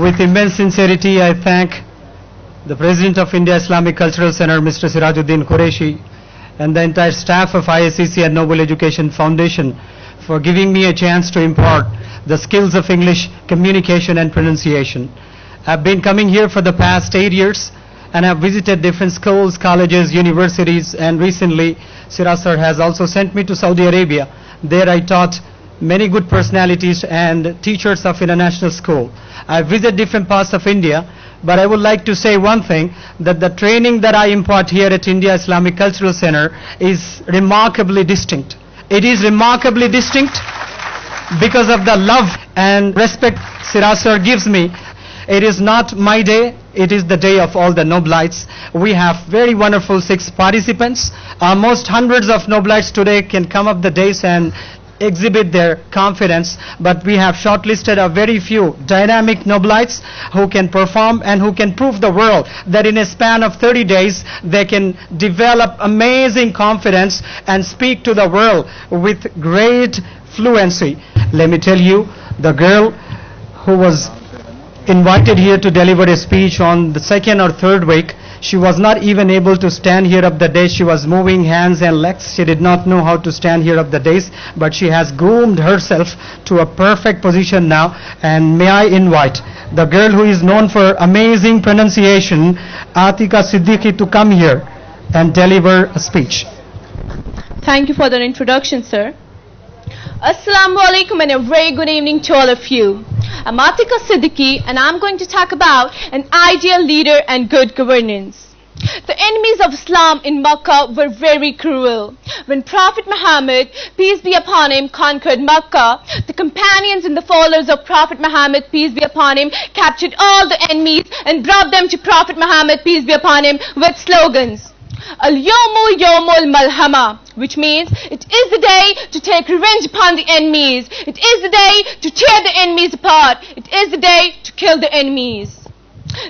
With immense sincerity, I thank the President of India Islamic Cultural Center, Mr. Sirajuddin Qureshi, and the entire staff of ISCC and Noble Education Foundation for giving me a chance to impart the skills of English communication and pronunciation. I've been coming here for the past 8 years, and I've visited different schools, colleges, universities, and recently Siraz sir has also sent me to Saudi Arabia. There I taught many good personalities and teachers of international school. I visit different parts of India, but I would like to say one thing, that the training that I impart here at India Islamic Cultural Center is remarkably distinct. It is remarkably distinct because of the love and respect Siraz sir gives me. It is not my day, it is the day of all the Noblites. We have very wonderful 6 participants. Almost hundreds of Noblites today can come up the days and exhibit their confidence, but we have shortlisted a very few dynamic Noblites who can perform and who can prove the world that in a span of 30 days they can develop amazing confidence and speak to the world with great fluency. Let me tell you, the girl who was invited here to deliver a speech on the 2nd or 3rd week, she was not even able to stand here up the days. She was moving hands and legs. She did not know how to stand here up the days, but she has groomed herself to a perfect position now. And may I invite the girl who is known for amazing pronunciation, Atika Siddiqui, to come here and deliver a speech. Thank you for that introduction, sir. Assalamu alaikum and a very good evening to all of you. I'm Atika Siddiqui and I'm going to talk about an ideal leader and good governance. The enemies of Islam in Makkah were very cruel. When Prophet Muhammad, peace be upon him, conquered Makkah, the companions and the followers of Prophet Muhammad, peace be upon him, captured all the enemies and brought them to Prophet Muhammad, peace be upon him, with slogans. Al-Yawmu Yawmul Malhama, which means it is the day to take revenge upon the enemies. It is the day to tear the enemies apart. It is the day to kill the enemies.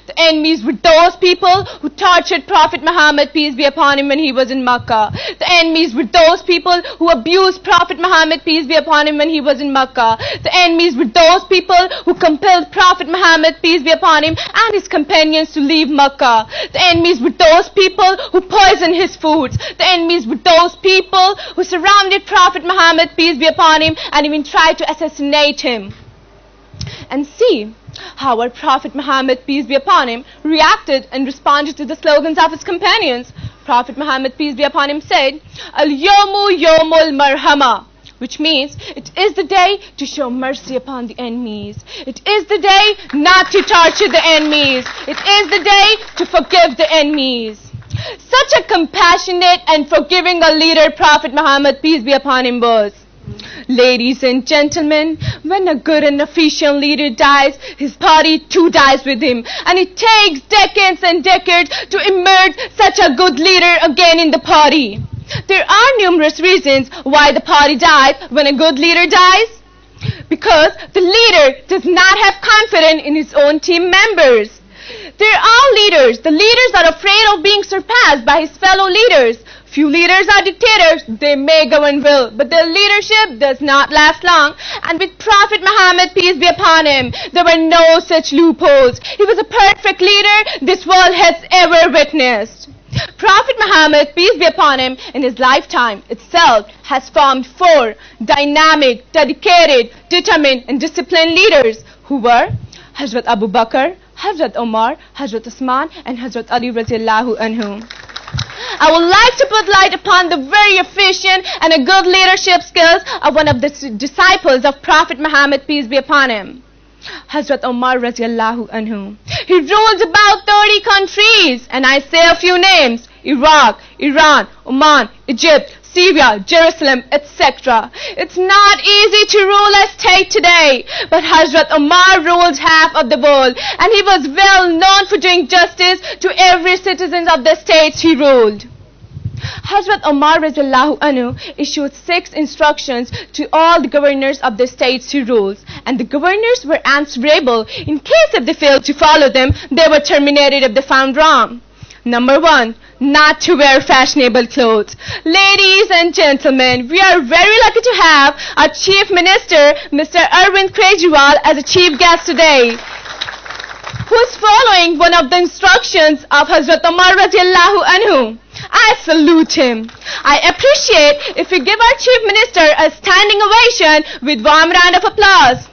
The enemies were those people who tortured Prophet Muhammad, peace be upon him, when he was in Makkah. The enemies were those people who abused Prophet Muhammad, peace be upon him, when he was in Makkah. The enemies were those people who compelled Prophet Muhammad, peace be upon him, and his companions to leave Makkah. The enemies were those people who poisoned his foods. The enemies were those people who surrounded Prophet Muhammad, peace be upon him, and even tried to assassinate him. And see how our Prophet Muhammad, peace be upon him, reacted and responded to the slogans of his companions. Prophet Muhammad, peace be upon him, said, Al-Yawmu Yawmul Marhama, which means it is the day to show mercy upon the enemies. It is the day not to torture the enemies. It is the day to forgive the enemies. Such a compassionate and forgiving a leader Prophet Muhammad, peace be upon him, was. Ladies and gentlemen, when a good and efficient leader dies, his party too dies with him. And it takes decades and decades to emerge such a good leader again in the party. There are numerous reasons why the party dies when a good leader dies. Because the leader does not have confidence in his own team members. There are leaders. The leaders are afraid of being surpassed by his fellow leaders. Few leaders are dictators. They may govern well, but their leadership does not last long. And with Prophet Muhammad, peace be upon him, there were no such loopholes. He was a perfect leader this world has ever witnessed. Prophet Muhammad, peace be upon him, in his lifetime itself has formed 4 dynamic, dedicated, determined and disciplined leaders who were Hazrat Abu Bakr, Hazrat Umar, Hazrat Usman and Hazrat Ali radiallahu anhu. I would like to put light upon the very efficient and a good leadership skills of one of the disciples of Prophet Muhammad, peace be upon him, Hazrat Umar radiallahu anhu. He ruled about 30 countries, and I say a few names: Iraq, Iran, Oman, Egypt, Syria, Jerusalem, etc. It's not easy to rule a state today, but Hazrat Umar ruled half of the world, and he was well known for doing justice to every citizen of the states he ruled. Hazrat Umar radiallahu anhu issued 6 instructions to all the governors of the states he rules, and the governors were answerable. In case if they failed to follow them, they were terminated if they found wrong. Number 1, not to wear fashionable clothes. Ladies and gentlemen, we are very lucky to have our Chief Minister, Mr. Arvind Kejriwal, as a chief guest today. who is following one of the instructions of Hazrat Umar radiallahu anhu. I salute him. I appreciate if we give our Chief Minister a standing ovation with warm round of applause.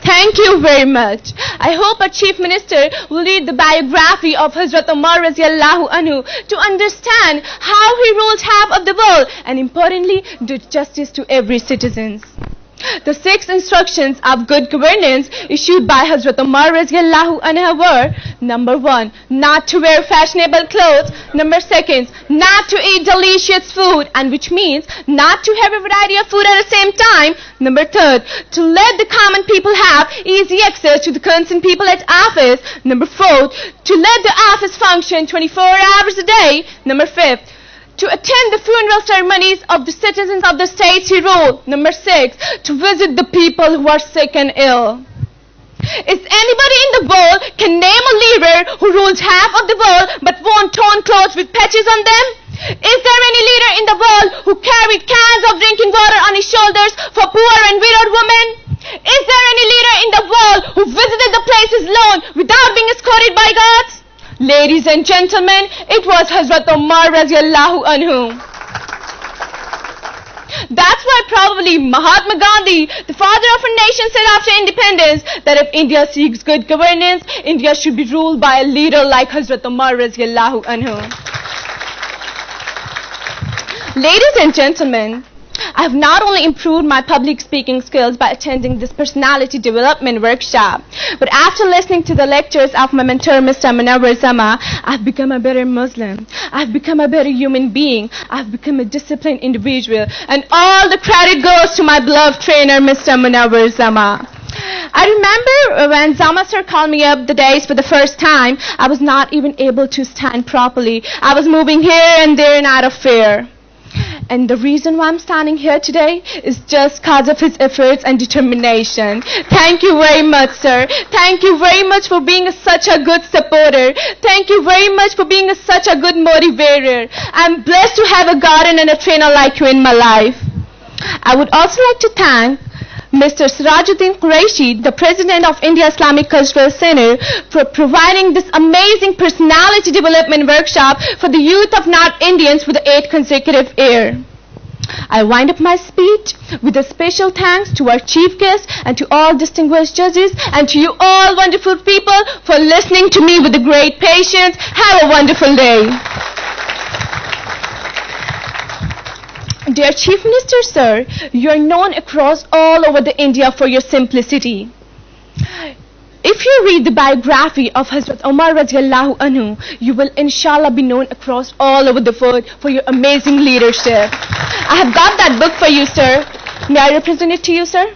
Thank you very much. I hope our Chief Minister will read the biography of Hazrat Umar radiallahu anhu to understand how he ruled half of the world and importantly did justice to every citizen. The 6 instructions of good governance issued by Hazrat Umar radiallahu anhu were: number 1, not to wear fashionable clothes; number 2, not to eat delicious food, and which means not to have a variety of food at the same time; number 3, to let the common people have easy access to the concerned people at office; number 4, to let the office function 24 hours a day; number 5, to attend the funeral ceremonies of the citizens of the states he ruled; number 6, to visit the people who are sick and ill. Is anybody in the world can name a leader who rules half of the world but won't torn clothes with patches on them? Is there any leader in the world who carried cans of drinking water on his shoulders for poor and widowed women? Is there any leader in the world who visited the places alone without being escorted by guards? Ladies and gentlemen, it was Hazrat Umar radiallahu anhu. That's why probably Mahatma Gandhi, the father of our nation, said after independence that if India seeks good governance, India should be ruled by a leader like Hazrat Umar radiallahu anhu. Ladies and gentlemen, I have not only improved my public speaking skills by attending this personality development workshop, but after listening to the lectures of my mentor, Mr. Munawwar Zama, I've become a better Muslim. I've become a better human being. I've become a disciplined individual. And all the credit goes to my beloved trainer, Mr. Munawwar Zama. I remember when Zama sir called me up the days for the first time, I was not even able to stand properly. I was moving here and there and out of fear. And the reason why I'm standing here today is just because of his efforts and determination. Thank you very much, sir. Thank you very much for being such a good supporter. Thank you very much for being such a good motivator. I'm blessed to have a guardian and a trainer like you in my life. I would also like to thank Mr. Sirajuddin Qureshi, the President of India Islamic Cultural Center, for providing this amazing personality development workshop for the youth of North Indians for the 8th consecutive year. I wind up my speech with a special thanks to our chief guest and to all distinguished judges and to you all wonderful people for listening to me with a great patience. Have a wonderful day. Dear Chief Minister, sir, you are known across all over the India for your simplicity. If you read the biography of Hazrat Umar radiallahu anhu, you will inshallah be known across all over the world for your amazing leadership. I have got that book for you, sir. May I represent it to you, sir?